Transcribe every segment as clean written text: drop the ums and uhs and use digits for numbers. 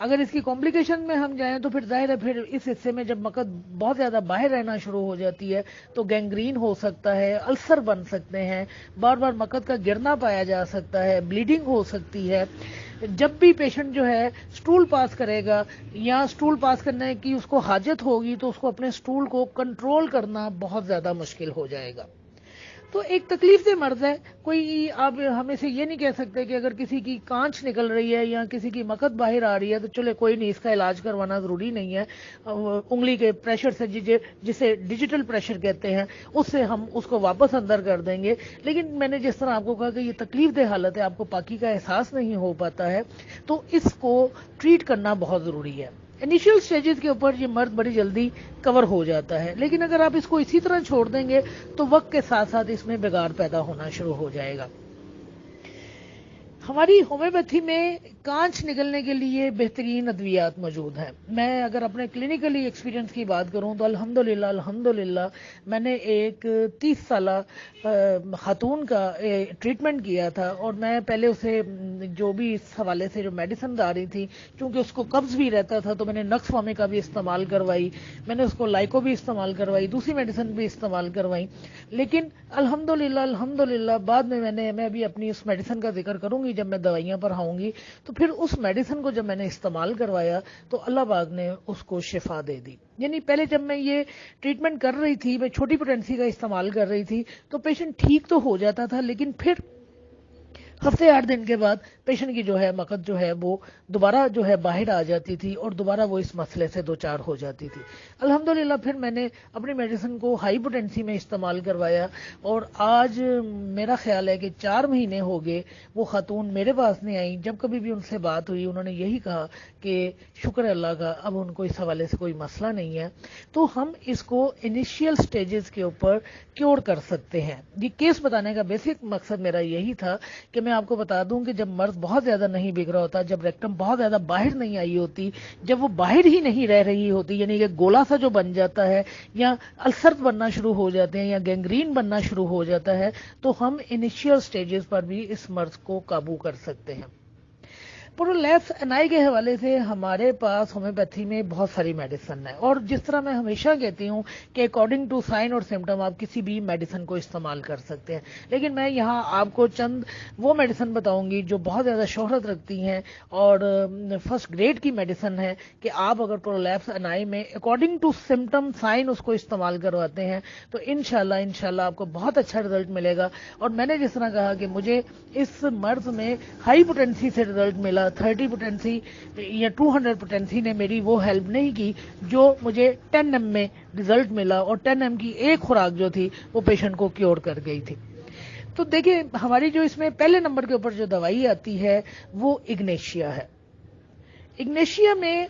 اگر اس کی کمپلیکیشن میں ہم جائیں تو پھر ظاہر ہے پھر اس حصے میں جب مقد بہت زیادہ باہر رہنا شروع ہو جاتی ہے تو گینگرین ہو سکتا ہے، السر بن سکتے ہیں، بار بار مقد کا گرنا پایا جا سکتا ہے، بلیڈنگ ہو سکتی ہے۔ جب بھی پیشنٹ جو ہے سٹول پاس کرے گا یا سٹول پاس کرنے کی اس کو حاجت ہوگی تو اس کو اپنے سٹول کو کنٹرول کرنا بہت زیادہ مشکل ہو جائے گا۔ تو ایک تکلیف دہ مرض ہے، کوئی آپ ہمیں سے یہ نہیں کہہ سکتے کہ اگر کسی کی کانچ نکل رہی ہے یا کسی کی مقد باہر آ رہی ہے تو چلے کوئی نہیں، اس کا علاج کروانا ضروری نہیں ہے، انگلی کے پریشر سے جسے ڈیجیٹل پریشر کہتے ہیں اس سے ہم اس کو واپس اندر کر دیں گے۔ لیکن میں نے جس طرح آپ کو کہا کہ یہ تکلیف دہ حالت ہے، آپ کو پاکی کا احساس نہیں ہو پاتا ہے، تو اس کو ٹریٹ کرنا بہت ضروری ہے۔ انیشیل سٹیجز کے اوپر یہ مرض بڑی جلدی کور ہو جاتا ہے، لیکن اگر آپ اس کو اسی طرح چھوڑ دیں گے تو وقت کے ساتھ ساتھ اس میں بگاڑ پیدا ہونا شروع ہو جائے گا۔ ہماری ہومیوپیتھی میں کانچ نکلنے کے لیے بہترین ادویات موجود ہیں۔ میں اگر اپنے کلینکلی ایکسپیرینس کی بات کروں تو الحمدللہ میں نے ایک 30 سالہ خاتون کا ٹریٹمنٹ کیا تھا، اور میں پہلے اسے جو بھی اس حوالے سے جو میڈیسن آ رہی تھی، چونکہ اس کو قبض بھی رہتا تھا تو میں نے نقص فامی کا بھی استعمال کروائی، میں نے اس کو لائکو بھی استعمال کروائی، دوسری میڈیسن بھی استعمال کروائی، لیکن الحمدللہ بعد میں میں ابھی اپنی اس میڈیسن کا ذکر کروں گی جب میں دوائیاں پر آؤں گی، تو پھر اس میڈیسن کو جب میں نے استعمال کروایا تو اللہ پاک نے اس کو شفا دے دی۔ یعنی پہلے جب میں یہ ٹریٹمنٹ کر رہی تھی، میں چھوٹی پوٹینسی کا استعمال کر رہی تھی تو پیشنٹ ٹھیک تو ہو جاتا تھا، لیکن پھر ہفتے 8 دن کے بعد پیشنٹ کی جو ہے مقد جو ہے وہ دوبارہ جو ہے باہر آ جاتی تھی اور دوبارہ وہ اس مسئلے سے دوچار ہو جاتی تھی۔ الحمدللہ پھر میں نے اپنی میڈیسن کو ہائی پوٹینسی میں استعمال کروایا، اور آج میرا خیال ہے کہ 4 مہینے ہو گئے وہ خاتون میرے پاس نہیں آئی۔ جب کبھی بھی ان سے بات ہوئی انہوں نے یہی کہا کہ شکر اللہ کا اب ان کو اس حوالے سے کوئی مسئلہ نہیں ہے۔ تو ہم اس کو انیشیل سٹیجز کے اوپر کیور کر سکتے ہیں۔ یہ کیس بتانے کا بیسک مقصد میرا یہی تھا کہ میں آپ کو بتا دوں کہ جب مرض بہت زیادہ نہیں بگڑ رہا ہوتا، جب ریکٹم بہت زیادہ باہر نہیں آئی ہوتی، جب وہ باہر ہی نہیں رہ رہی ہوتی، یعنی کہ گولا سا جو بن جاتا ہے یا السر بننا شروع ہو جاتے ہیں یا گینگرین بننا شروع ہو جاتا ہے، تو ہم انیشیل سٹیجز پر بھی اس مرض کو قابو کر سکتے ہیں۔ پرولیپس انائی کے حوالے سے ہمارے پاس ہومیوپیتھی میں بہت ساری میڈیسن ہے، اور جس طرح میں ہمیشہ کہتی ہوں کہ اکارڈنگ ٹو سائن اور سمٹم آپ کسی بھی میڈیسن کو استعمال کر سکتے ہیں، لیکن میں یہاں آپ کو چند وہ میڈیسن بتاؤں گی جو بہت زیادہ شہرت رکھتی ہیں اور فرسٹ گریڈ کی میڈیسن ہے کہ آپ اگر پرولیپس انائی میں اکارڈنگ ٹو سمٹم سائن اس کو استعمال کرواتے ہیں تو انشاءاللہ آپ کو بہت اچھا رزلٹ ملے گا۔ اور میں نے جس طرح کہا کہ مجھے اس مرض میں ہائی پوٹینسی سے رزلٹ ملا، 30 پوٹینسی یا 200 پوٹینسی نے میری وہ ہیلپ نہیں کی جو مجھے 10 ایم میں رزلٹ ملا، اور 10 ایم کی ایک خوراک جو تھی وہ پیشنٹ کو کیور کر گئی تھی۔ تو دیکھیں ہماری جو اس میں پہلے نمبر کے اوپر جو دوائی آتی ہے وہ اگنیشیا ہے۔ اگنیشیا میں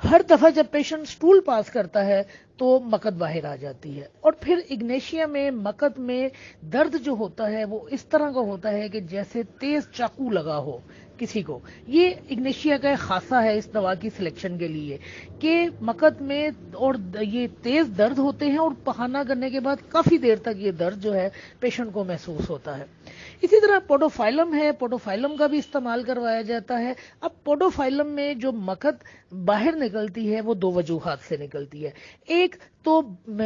ہر دفعہ جب پیشنٹ سٹول پاس کرتا ہے تو مقد باہر آ جاتی ہے، اور پھر اگنیشیا میں مقد میں درد جو ہوتا ہے وہ اس طرح کا ہوتا ہے کہ جیسے تیز چاقو لگا ہو کسی کو۔ یہ اگنیشیا کا ایک خاصہ ہے اس دوا کی سلیکشن کے لیے کہ مقد میں اور یہ تیز درد ہوتے ہیں، اور پخانہ کرنے کے بعد کافی دیر تک یہ درد جو ہے پیشنٹ کو محسوس ہوتا ہے۔ اسی طرح پوڈوفائلم ہے، پوڈوفائلم کا بھی استعمال کروایا جاتا ہے۔ اب پوڈوفائلم میں جو مقد باہر نکلتی ہے وہ 2 وجوہات سے نکلتی ہے۔ ایک تو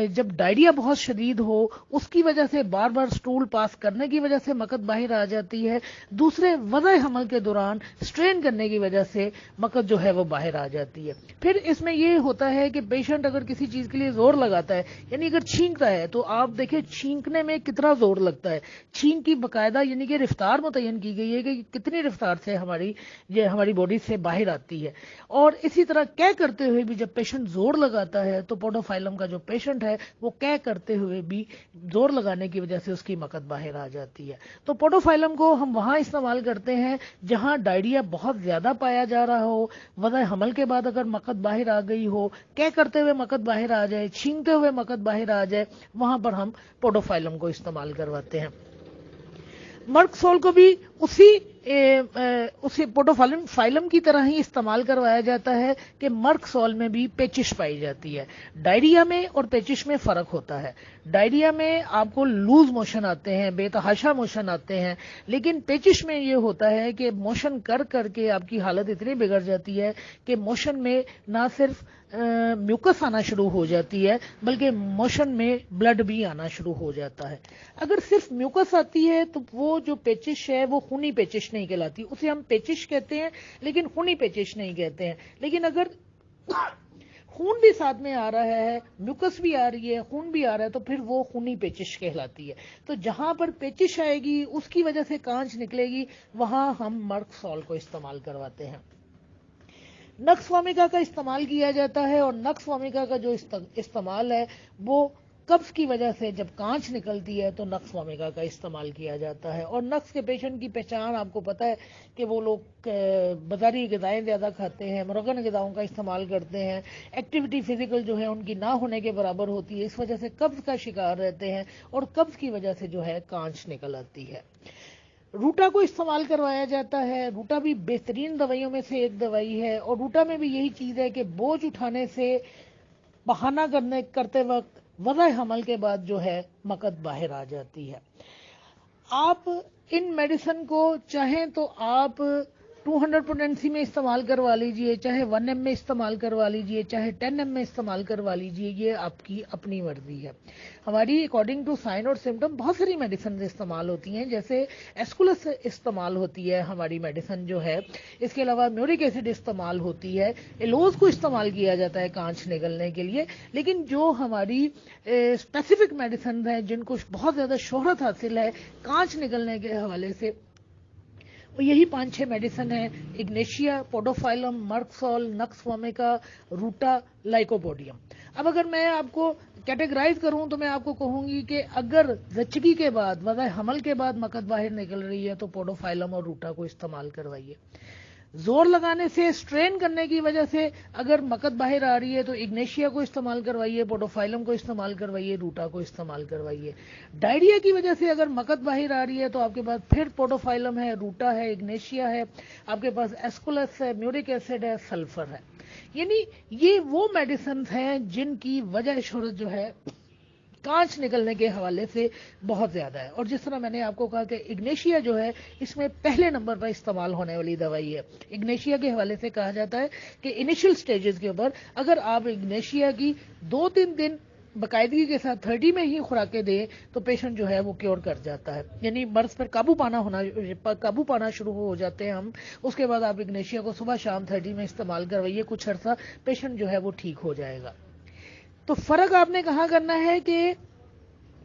جب ڈائریا بہت شدید ہو اس کی وجہ سے بار بار سٹول پاس کرنے کی وجہ سے مقد باہر آ جاتی ہے، دوسرے وضع حمل کے دوران سٹرین کرنے کی وجہ سے مقد جو ہے وہ باہر آ جاتی ہے۔ پھر اس میں یہ ہوتا ہے کہ پیشنٹ اگر کسی چیز کے لیے زور لگاتا ہے، یعنی اگر چھینکتا ہے تو آپ دیکھیں چھینکنے میں کتنا زور لگتا ہے، چھینک کی باقاعدہ یعنی کہ رفتار متعین کی گئی ہے کہ کتنی رفتار سے ہماری باڈی سے باہر آتی ہے۔ اور اسی طرح کہہ کرتے ہوئے بھی جب پیشنٹ زور لگاتا ہے تو پوڈوفائلم کا جو پیشنٹ ہے وہ کہہ کرتے ہوئے بھی زور لگانے کی وجہ سے اس کی مقد باہر آ جاتی ہے۔ تو پوڈوفائلم کو ہم وہاں استعمال کرتے ہیں جہاں ڈائریا بہت زیادہ پایا جا رہا ہو، وضع حمل کے بعد اگر مقد باہر آ گئی ہو، کہہ کرتے ہوئے مقد باہر آ جائے، چھینکتے ہوئے مقد باہر آ جائے، وہاں پر ہم پوڈوفائلم کو استعمال کرواتے ہیں۔ مرک سول کو بھی اسی اسے پوڈوفائلم کی طرح ہی استعمال کروایا جاتا ہے کہ مرک سال میں بھی پیچش پائی جاتی ہے. ڈائریا میں اور پیچش میں فرق ہوتا ہے. ڈائریا میں آپ کو لوز موشن آتے ہیں, بے تحاشا موشن آتے ہیں, لیکن پیچش میں یہ ہوتا ہے کہ موشن کر کر کے آپ کی حالت اتنی بگڑ جاتی ہے کہ موشن میں نہ صرف میوکس آنا شروع ہو جاتی ہے بلکہ موشن میں بلڈ بھی آنا شروع ہو جاتا ہے. اگر صرف میوکس آتی ہے تو وہ جو پیچش ہے وہ خونی پیچش نہیں کہلاتی, اسے ہم پیچش کہتے ہیں لیکن خونی پیچش نہیں کہتے ہیں. لیکن اگر خون بھی ساتھ میں آ رہا ہے, میوکس بھی آ رہی ہے, خون بھی آ رہا ہے, تو پھر وہ خونی پیچش کہلاتی ہے. تو جہاں پر پیچش آئے گی اس کی وجہ سے کانچ نکلے گی, وہاں ہم مرک سال کو استعمال کرواتے ہیں. نکس وامکا کا استعمال کیا جاتا ہے, اور نکس وامکا کا جو استعمال ہے وہ قبض کی وجہ سے جب کانچ نکلتی ہے تو نکس وامکا کا استعمال کیا جاتا ہے. اور نکس کے پیشنٹ کی پہچان آپ کو پتا ہے کہ وہ لوگ بازاری غذائیں زیادہ کھاتے ہیں, مرغن غذاؤں کا استعمال کرتے ہیں, ایکٹیویٹی فزیکل جو ہے ان کی نہ ہونے کے برابر ہوتی ہے, اس وجہ سے قبض کا شکار رہتے ہیں اور قبض کی وجہ سے جو ہے کانچ نکل آتی ہے. روٹا کو استعمال کروایا جاتا ہے. روٹا بھی بہترین دوائیوں میں سے ایک دوائی ہے, اور روٹا میں بھی یہی چیز ہے کہ بوجھ اٹھانے سے بہانہ کرتے وقت وضع حمل کے بعد جو ہے مقد باہر آ جاتی ہے. آپ ان میڈیسن کو چاہیں تو آپ 200 پوٹینسی میں استعمال کروا لیجئے, چاہے 1 ایم میں استعمال کروا لیجئے, چاہے 10 ایم میں استعمال کروا لیجئے, یہ آپ کی اپنی مرضی ہے. ہماری اکارڈنگ ٹو سائن اور سمٹم بہت ساری میڈیسن استعمال ہوتی ہیں, جیسے ایسکولس استعمال ہوتی ہے ہماری میڈیسن جو ہے, اس کے علاوہ میورک ایسڈ استعمال ہوتی ہے, ایلوز کو استعمال کیا جاتا ہے کانچ نکلنے کے لیے. لیکن جو ہماری اسپیسیفک میڈیسن ہیں جن کو بہت زیادہ شہرت حاصل ہے کانچ نکلنے کے حوالے سے, وہ یہی 5-6 میڈیسن ہیں: اگنیشیا, پوڈوفائلم, مرک سال, نکس وامکا, روٹا, لائکوپوڈیم. اب اگر میں آپ کو کیٹیگرائز کروں تو میں آپ کو کہوں گی کہ اگر زچگی کے بعد وضع حمل کے بعد مقد باہر نکل رہی ہے تو پوڈوفائلم اور روٹا کو استعمال کروائیے. زور لگانے سے, سٹرین کرنے کی وجہ سے اگر مقد باہر آ رہی ہے تو اگنیشیا کو استعمال کروائیے, پوڈوفائلم کو استعمال کروائیے, روٹا کو استعمال کروائیے. ڈائریا کی وجہ سے اگر مقد باہر آ رہی ہے تو آپ کے پاس پھر پوڈوفائلم ہے, روٹا ہے, اگنیشیا ہے, آپ کے پاس ایسکولس ہے, میورک ایسڈ ہے, سلفر ہے. یعنی یہ وہ میڈیسنز ہیں جن کی وجہ شہرت جو ہے کانچ نکلنے کے حوالے سے بہت زیادہ ہے. اور جس طرح میں نے آپ کو کہا کہ اگنیشیا جو ہے اس میں پہلے نمبر پر استعمال ہونے والی دوائی ہے. اگنیشیا کے حوالے سے کہا جاتا ہے کہ انیشل سٹیجز کے اوپر اگر آپ اگنیشیا کی 2-3 دن باقاعدگی کے ساتھ 30 میں ہی خوراکیں دیں تو پیشنٹ جو ہے وہ کیور کر جاتا ہے, یعنی مرض پر قابو پانا شروع ہو جاتے ہیں ہم. اس کے بعد آپ اگنیشیا کو صبح شام 30 میں استعمال کروائیے, کچھ عرصہ پیشنٹ جو ہے وہ ٹھیک ہو جائے گا. تو فرق آپ نے کہاں کرنا ہے کہ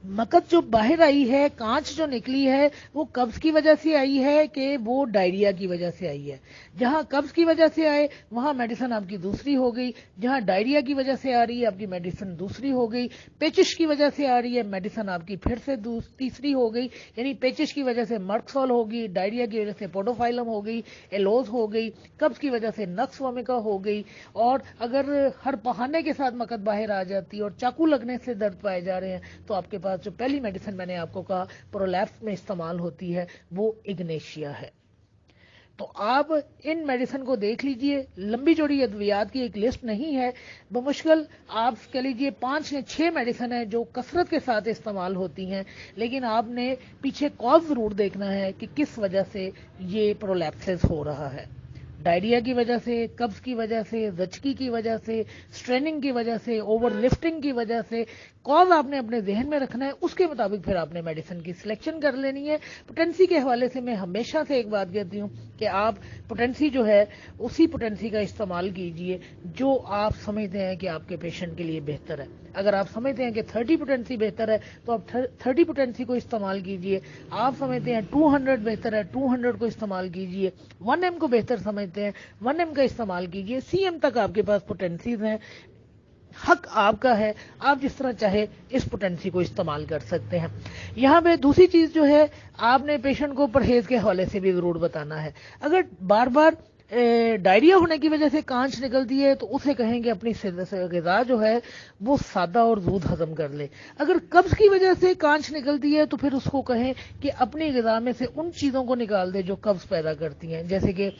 مقد جو باہر آئی ہے, کانچ جو نکلی ہے, وہ قبض کی وجہ سے آئی ہے کہ وہ ڈائریا کی وجہ سے آئی ہے. جہاں قبض کی وجہ سے آئے وہاں میڈیسن آپ کی دوسری ہو گئی, جہاں ڈائریا کی وجہ سے آ رہی ہے آپ کی میڈیسن دوسری ہو گئی, پیچش کی وجہ سے آ رہی ہے میڈیسن آپ کی پھر سے تیسری ہو گئی. یعنی پیچش کی وجہ سے مرک سال ہوگی, ڈائریا کی وجہ سے پوڈوفائلم ہو گئی, ایلوز ہو گئی, قبض کی وجہ سے نکس وامکا ہو گئی. اور اگر ہر بہانے کے ساتھ مقد باہر آ جاتی اور چاقو لگنے سے درد پائے جا رہے ہیں تو آپ کے پاس جو پہلی میڈیسن میں نے آپ کو کہا پرولیپس میں استعمال ہوتی ہے وہ اگنیشیا ہے. تو آپ ان میڈیسن کو دیکھ لیجئے, لمبی چوڑی ادویات کی ایک لسٹ نہیں ہے, بمشکل آپ کہہ لیجئے 5 یا 6 میڈیسن ہیں جو کثرت کے ساتھ استعمال ہوتی ہیں, لیکن آپ نے پیچھے کاز ضرور دیکھنا ہے کہ کس وجہ سے یہ پرولیپسز ہو رہا ہے. ڈائریا کی وجہ سے, قبض کی وجہ سے, زچگی کی وجہ سے, سٹریننگ کی وجہ سے, اوور لفٹنگ کی وجہ سے, کاز آپ نے اپنے ذہن میں رکھنا ہے. اس کے مطابق پھر آپ نے میڈیسن کی سلیکشن کر لینی ہے. پوٹینسی کے حوالے سے میں ہمیشہ سے ایک بات کہتی ہوں کہ آپ پوٹینسی جو ہے اسی پوٹینسی کا استعمال کیجئے جو آپ سمجھتے ہیں کہ آپ کے پیشنٹ کے لیے بہتر ہے. اگر آپ سمجھتے ہیں کہ 30 پوٹینسی بہتر ہے تو آپ 30 پوٹینسی کو استعمال کیجئے. آپ سمجھتے ہیں 200 بہتر ہے, 200 کو استعمال کیجئے. 1 ایم کو بہتر سمجھتے ہیں, 1 ایم کا استعمال کیجئے. سی ایم تک آپ کے پاس پوٹینسیز ہیں, حق آپ کا ہے, آپ جس طرح چاہے اس پوٹینسی کو استعمال کر سکتے ہیں. یہاں پہ دوسری چیز جو ہے آپ نے پیشنٹ کو پرہیز کے حوالے سے بھی ضرور بتانا ہے. اگر بار بار ڈائریا ہونے کی وجہ سے کانچ نکلتی ہے تو اسے کہیں کہ اپنی غذا جو ہے وہ سادہ اور زود ہضم کر لے. اگر قبض کی وجہ سے کانچ نکلتی ہے تو پھر اس کو کہیں کہ اپنی غذا میں سے ان چیزوں کو نکال دے جو قبض پیدا کرتی ہیں، جیسے کہ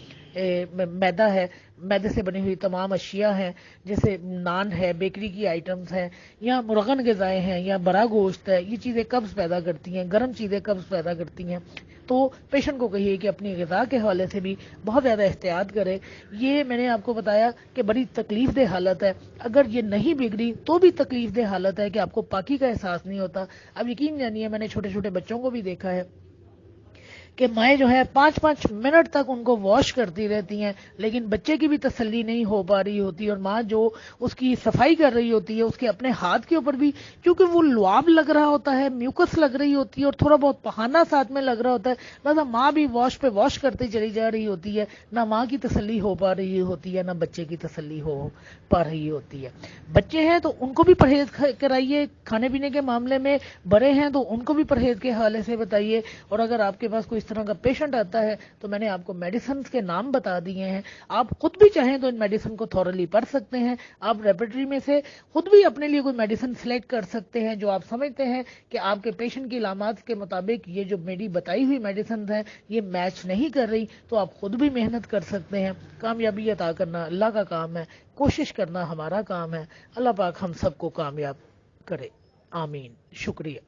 میدا ہے، میدے سے بنی ہوئی تمام اشیاء ہیں، جیسے نان ہے، بیکری کی آئٹمز ہیں، یا مرغن غذائیں ہیں، یا برا گوشت ہے. یہ چیزیں قبض پیدا کرتی ہیں، گرم چیزیں قبض پیدا کرتی ہیں. تو پیشنٹ کو کہیے کہ اپنی غذا کے حوالے سے بھی بہت زیادہ احتیاط کرے. یہ میں نے آپ کو بتایا کہ بڑی تکلیف دہ حالت ہے. اگر یہ نہیں بگڑی تو بھی تکلیف دہ حالت ہے کہ آپ کو پاکی کا احساس نہیں ہوتا. اب یقین جانیے میں نے چھوٹے چھوٹے بچوں کو بھی دیکھا ہے کہ مائیں جو ہے 5-5 منٹ تک ان کو واش کرتی رہتی ہیں، لیکن بچے کی بھی تسلی نہیں ہو پا رہی ہوتی، اور ماں جو اس کی صفائی کر رہی ہوتی ہے اس کے اپنے ہاتھ کے اوپر بھی کیونکہ وہ لعاب لگ رہا ہوتا ہے، میوکس لگ رہی ہوتی ہے، اور تھوڑا بہت پخانہ ساتھ میں لگ رہا ہوتا ہے، لہٰذا ماں بھی واش پہ واش کرتی چلی جا رہی ہوتی ہے. نہ ماں کی تسلی ہو پا رہی ہوتی ہے، نہ بچے کی تسلی ہو پا رہی ہوتی ہے. بچے ہیں تو ان کو بھی پرہیز کرائیے کھانے پینے کے معاملے میں، بڑے ہیں تو ان کو بھی پرہیز کے حوالے سے بتائیے. اور اگر آپ کے پاس کوئی اس طرح کا پیشنٹ آتا ہے تو میں نے آپ کو میڈیسنز کے نام بتا دیے ہیں. آپ خود بھی چاہیں تو ان میڈیسن کو تھورلی پڑھ سکتے ہیں. آپ ریپرٹری میں سے خود بھی اپنے لیے کوئی میڈیسن سلیکٹ کر سکتے ہیں جو آپ سمجھتے ہیں کہ آپ کے پیشنٹ کی علامات کے مطابق یہ جو میری بتائی ہوئی میڈیسنز ہیں یہ میچ نہیں کر رہی، تو آپ خود بھی محنت کر سکتے ہیں. کامیابی عطا کرنا اللہ کا کام ہے، کوشش کرنا ہمارا کام ہے. اللہ پاک ہم سب کو کامیاب کرے، آمین. شکریہ.